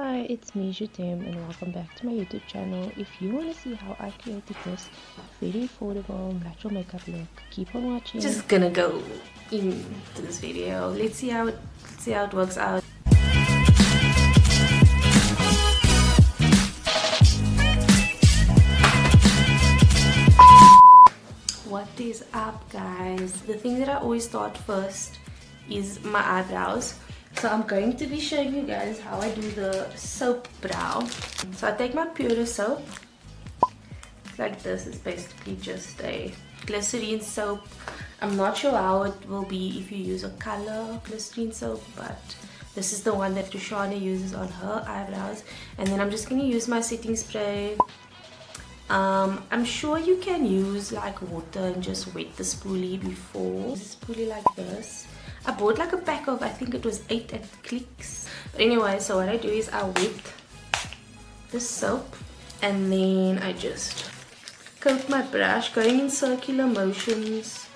Hi, it's me, Jutem, and welcome back to my YouTube channel. If you want to see how I created this very affordable natural makeup look, keep on watching. Just gonna go into this video. Let's see how it works out. What is up, guys? The thing that I always start first is my eyebrows. So I'm going to be showing you guys how I do the soap brow. So I take my purest soap. Like this, is basically just a glycerine soap. I'm not sure how it will be if you use a color glycerine soap, but this is the one that Dushana uses on her eyebrows. And then I'm just going to use my setting spray. I'm sure you can use like water and just wet the spoolie before. This spoolie like this. I bought like a pack of, I think it was 8 at Clicks. But anyway, so what I do is I wet the soap and then I just coat my brush, going in circular motions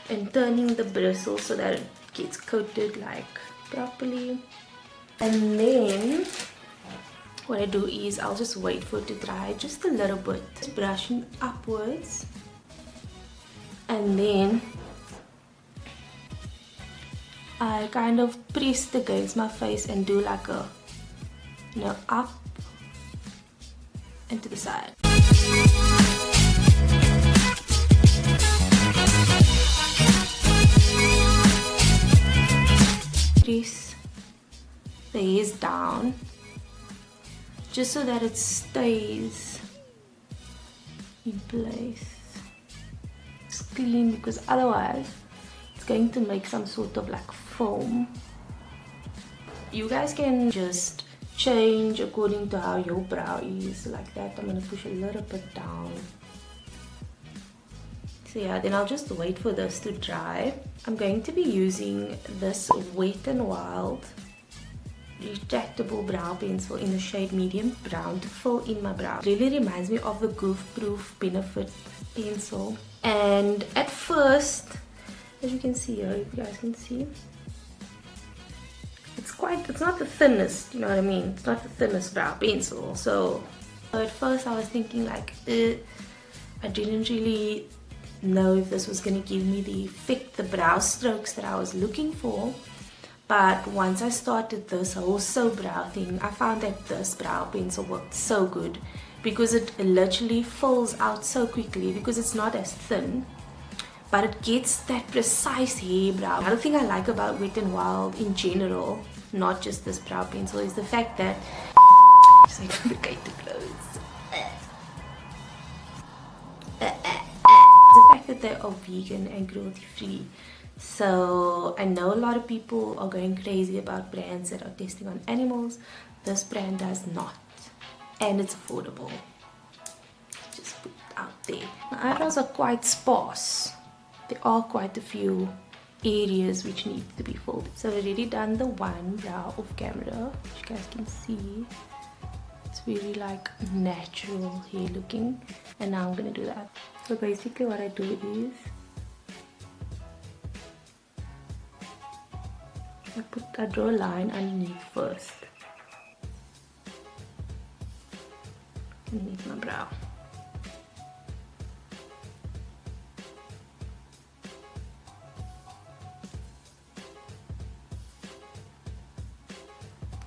and turning the bristles so that it gets coated like properly. And then what I do is I'll just wait for it to dry just a little bit, just brushing upwards, and then I kind of press it against my face and do like a, up and to the side. Press the hairs down just so that it stays in place. It's clean because otherwise it's going to make some sort of like foam. You guys can just change according to how your brow is. Like that, I'm going to push a little bit down. So yeah, then I'll just wait for this to dry. I'm going to be using this Wet n Wild retractable brow pencil in the shade medium brown to fill in my brow. It really reminds me of the Goof Proof Benefit pencil. And at first, as you can see here, if you guys can see, it's not the thinnest, you know what I mean? It's not the thinnest brow pencil. So at first I was thinking like, I didn't really know if this was going to give me the effect, the brow strokes that I was looking for. But once I started this whole soap brow thing, I found that this brow pencil worked so good because it literally fills out so quickly because it's not as thin, but it gets that precise hair brow. Another thing I like about Wet n Wild in general, not just this brow pencil, is the fact that it's like complicated clothes. The fact that they are vegan and cruelty free. So I know a lot of people are going crazy about brands that are testing on animals. This brand does not, and it's affordable. Just put it out there. My eyebrows are quite sparse. There are quite a few areas which need to be filled. So I've already done the one brow off camera, which you guys can see. It's really like natural hair looking, and now I'm gonna do that. So basically what I do is I draw a line underneath first, underneath my brow.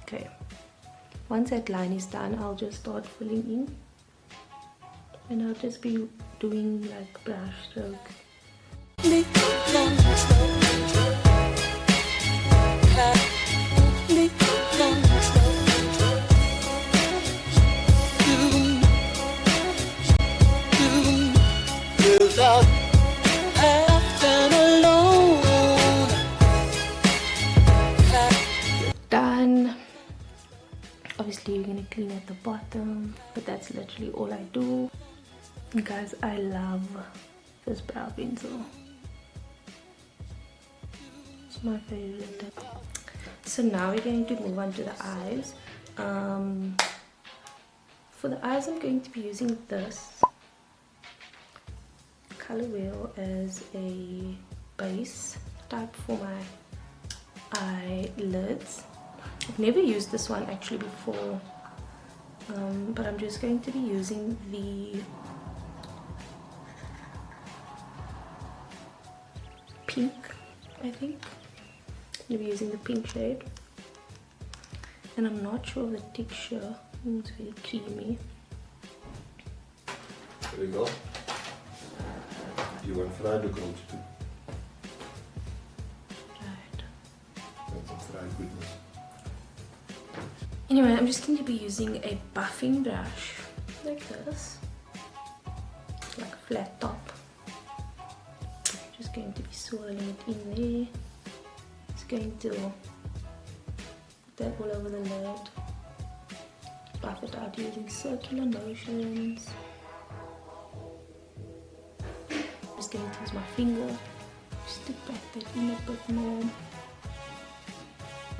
Okay, once that line is done, I'll just start filling in, and I'll just be doing like brush strokes. Done. Obviously you're gonna clean at the bottom, but that's literally all I do. Guys, I love this brow pencil. It's my favorite. So now we're going to move on to the eyes. For the eyes, I'm going to be using this color wheel as a base type for my eyelids. I've never used this one actually before, but I'm just going to be using the pink, I think. I'm going to be using the pink shade, and I'm not sure of the texture. It's very creamy. There we go. You want fried grond too. Right. That's some fried goodness. Anyway, I'm just going to be using a buffing brush like this, like a flat top. Just going to be swirling it in there. It's going to put that all over the lid. Buff it out using circular motions. I'm just going to use my finger just to pat that in a bit more.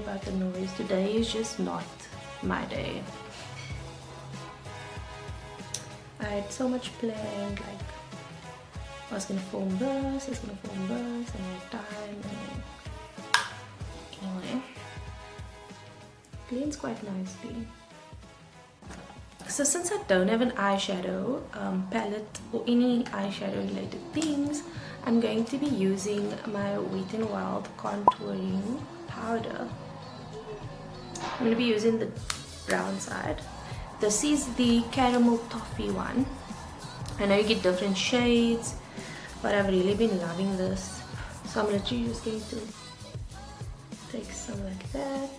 About the noise, today is just not my day. I had so much planned, like I was gonna film this, I was gonna film this, and I had time, and anyway, it blends quite nicely. So since I don't have an eyeshadow palette or any eyeshadow related things, I'm going to be using my Wet n Wild contouring powder. I'm going to be using the brown side. This is the caramel toffee one. I know you get different shades, but I've really been loving this. So I'm literally just going to take some like that.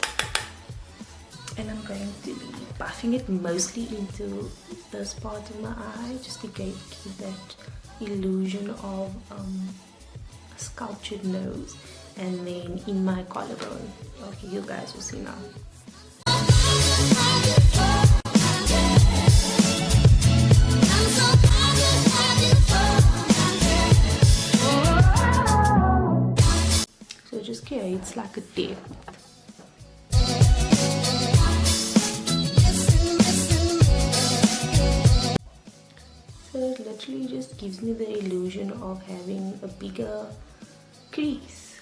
And I'm going to be buffing it mostly into this part of my eye, just to give that illusion of a sculptured nose. And then in my collarbone. Okay, you guys will see now. So it just creates like a dip. So it literally just gives me the illusion of having a bigger crease,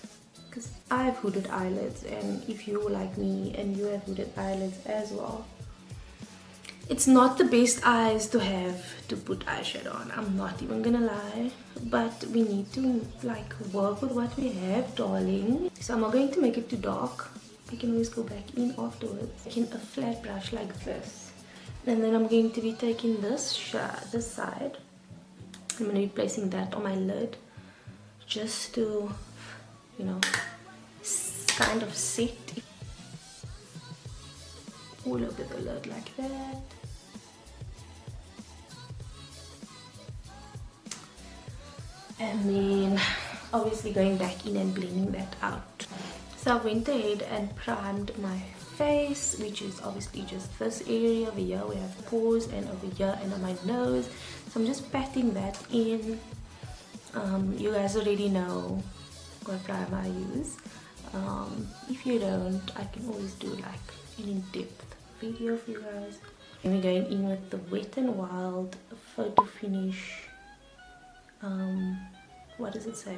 because I have hooded eyelids, and if you like me and you have hooded eyelids as well, it's not the best eyes to have to put eyeshadow on. I'm not even gonna lie, but we need to like work with what we have, darling. So I'm not going to make it too dark. I can always go back in afterwards. Taking a flat brush like this, and then I'm going to be taking this side. I'm going to be placing that on my lid just to, you know, kind of set all over the lid like that. And then obviously going back in and blending that out. So I went ahead and primed my face, which is obviously just this area over here. We have pores, and over here and on my nose. So I'm just patting that in. You guys already know what primer I use. If you don't, I can always do like an in-depth video for you guys. And we're going in with the Wet n Wild Photo Finish. What does it say?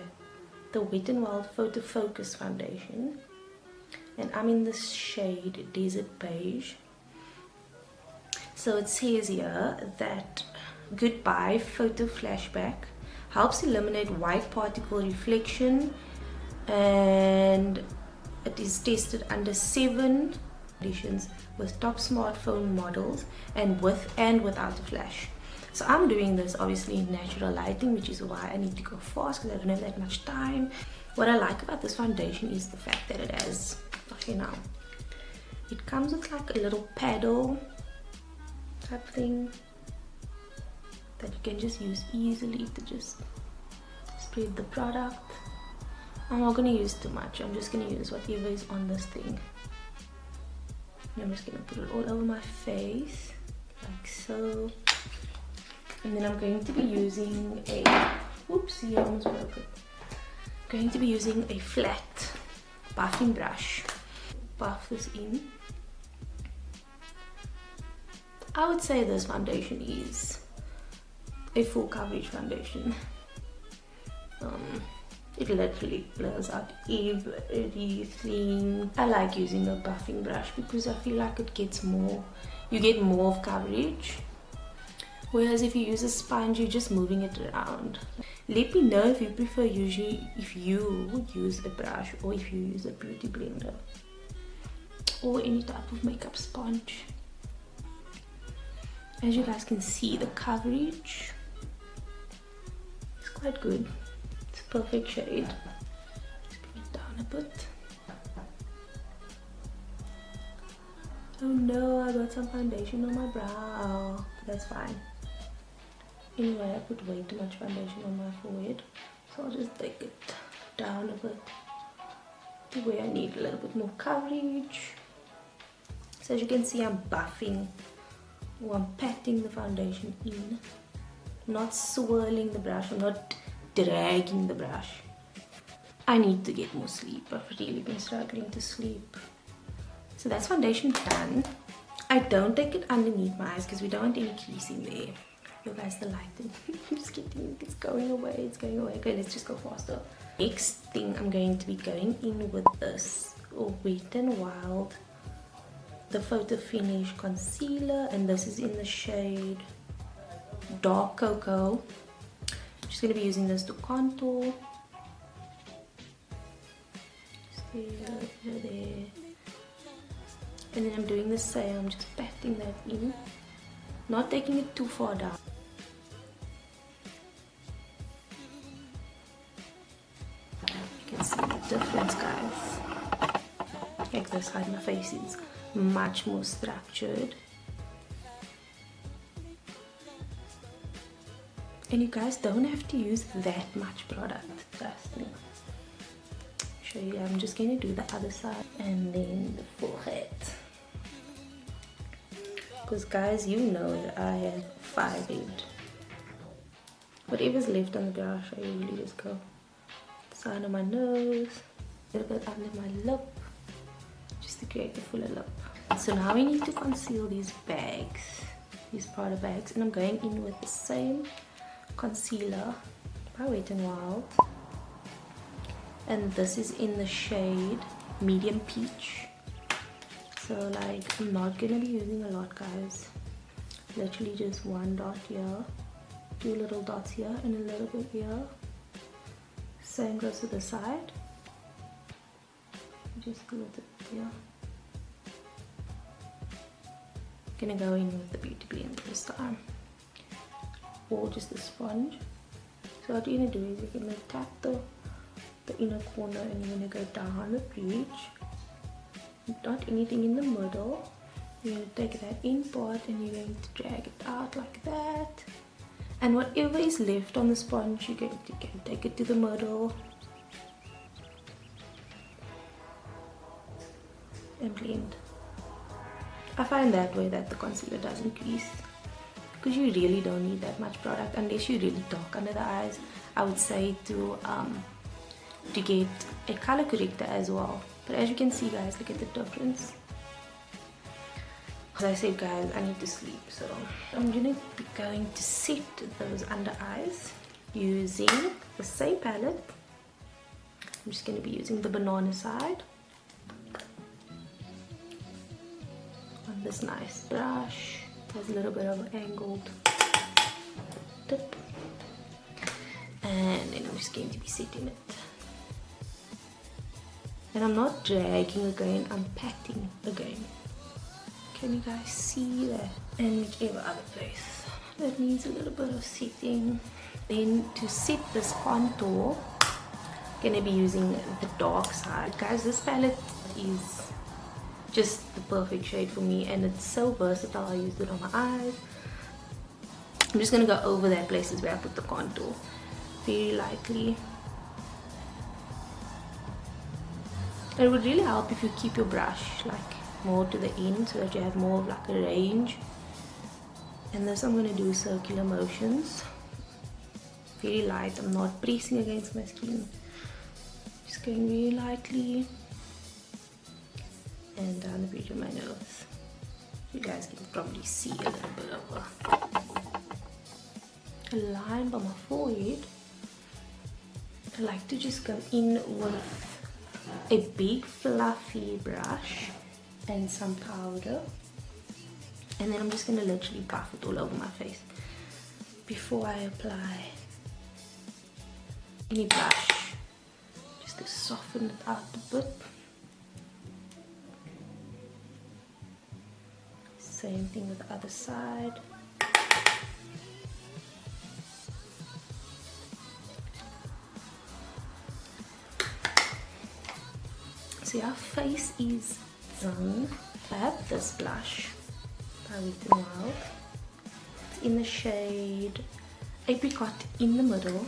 The Wet n Wild Photo Focus Foundation. And I'm in this shade Desert Beige. So it says here that Goodbye Photo Flashback helps eliminate white particle reflection, and it is tested under 7 conditions with top smartphone models and with and without a flash. So I'm doing this obviously in natural lighting, which is why I need to go fast because I don't have that much time. What I like about this foundation is the fact that it has, okay, now it comes with like a little paddle type thing that you can just use easily to just spread the product. I'm not going to use too much. I'm just going to use whatever is on this thing. And I'm just going to put it all over my face like so. And then I'm going to be using a, oopsie, I almost broke it. I'm going to be using a flat buffing brush. Buff this in. I would say this foundation is a full coverage foundation. It literally blurs out everything. I like using a buffing brush because I feel like it gets more, you get more of coverage. Whereas if you use a sponge, you're just moving it around. Let me know if you prefer if you use a brush or if you use a beauty blender or any type of makeup sponge. As you guys can see, the coverage is quite good. It's a perfect shade. Let's bring it down a bit. Oh no, I got some foundation on my brow. That's fine. Anyway, I put way too much foundation on my forehead, so I'll just take it down a bit to where I need a little bit more coverage. So as you can see, I'm buffing, or I'm patting the foundation in, not swirling the brush, I'm not dragging the brush. I need to get more sleep. I've really been struggling to sleep. So that's foundation done. I don't take it underneath my eyes because we don't want any creasing there. You guys, the lighting, I'm just kidding, it's going away, it's going away. Okay, let's just go faster. Next thing, I'm going to be going in with this Wet n Wild, the Photo Finish concealer, and this is in the shade Dark Cocoa. I'm just going to be using this to contour. Just there. And then I'm doing the same, I'm just patting that in, not taking it too far down. You can see the difference, guys. Like this side, my face is much more structured. And you guys don't have to use that much product, trust me. Show you, I'm just going to do the other side and then the forehead. Because guys, you know that I have 5'8". Whatever's left on the brush, I usually just go the side of my nose, a little bit under my lip, just to create a fuller lip. So now we need to conceal these bags, these powder bags, and I'm going in with the same concealer by Wet n Wild, and this is in the shade Medium Peach. So like, I'm not gonna be using a lot, guys. Literally just one dot here, 2 little dots here, and a little bit here. Same goes to the side. Just a little bit here. Gonna go in with the beauty blender this time, or just a sponge. So what you're gonna do is you're gonna tap the inner corner and you're gonna go down the bridge. Not anything in the middle. You're going to take that in part and you're going to drag it out like that. And whatever is left on the sponge, you're going to take it to the middle and blend. I find that way that the concealer doesn't crease, because you really don't need that much product unless you're really dark under the eyes. I would say to get a color corrector as well. But as you can see, guys, look at the difference. As I said, guys, I need to sleep, so I'm gonna be going to set those under eyes using the same palette. I'm just gonna be using the banana side on this nice brush. There's a little bit of an angled tip, and then I'm just going to be setting it. And I'm not dragging again, I'm patting again. Can you guys see that? And whichever other place that needs a little bit of setting. Then to set this contour, I'm gonna be using the dark side. Guys, this palette is just the perfect shade for me, and it's so versatile. I used it on my eyes. I'm just gonna go over that places where I put the contour very lightly. It would really help if you keep your brush like more to the end so that you have more of like a range. And this I'm going to do circular motions, very light. I'm not pressing against my skin, just going really lightly and down the bridge of my nose. You guys can probably see a little bit of a line by my forehead. I like to just go in with a big fluffy brush and some powder, and then I'm just going to literally buff it all over my face before I apply any blush, just to soften it out a bit. Same thing with the other side. So our face is done. I have this blush by Wet n Wild. It's in the shade Apricot in the middle,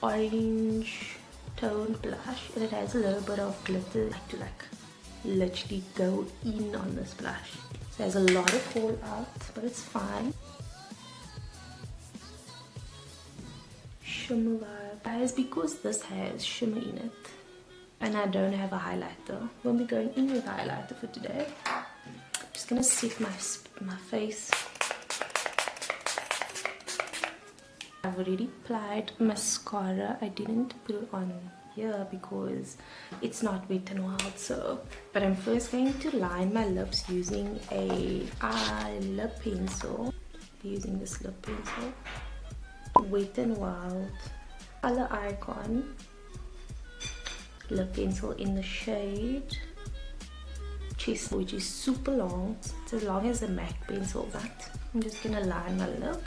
orange toned blush, and it has a little bit of glitter. I like to literally go in on this blush. So there's a lot of fallout, but it's fine. Shimmer vibe, guys, because this has shimmer in it and I don't have a highlighter. Won't be going in with highlighter for today. I'm just gonna set my face. I've already applied mascara. I didn't put it on here because it's not Wet n Wild, so. But I'm first going to line my lips using a lip pencil. Using this lip pencil, Wet n Wild Color Icon lip pencil in the shade Chestnut, which is super long. It's as long as a MAC pencil, but I'm just gonna line my lip.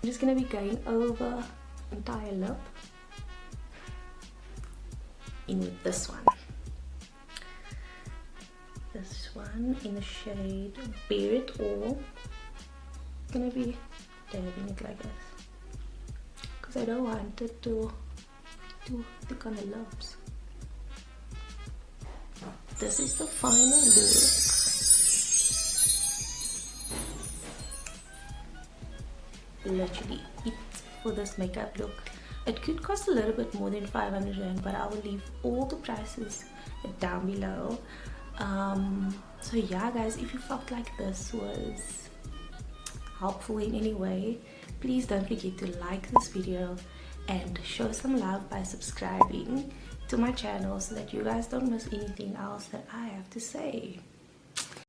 I'm just gonna be going over the entire lip in with this one. This one in the shade Bare It All. I'm gonna be dabbing it like this because I don't want it to too thick on the lips. This is the final look. Literally it for this makeup look. It could cost a little bit more than 500 rand, but I will leave all the prices down below. So yeah guys, if you felt like this was helpful in any way, please don't forget to like this video and show some love by subscribing to my channel so that you guys don't miss anything else that I have to say.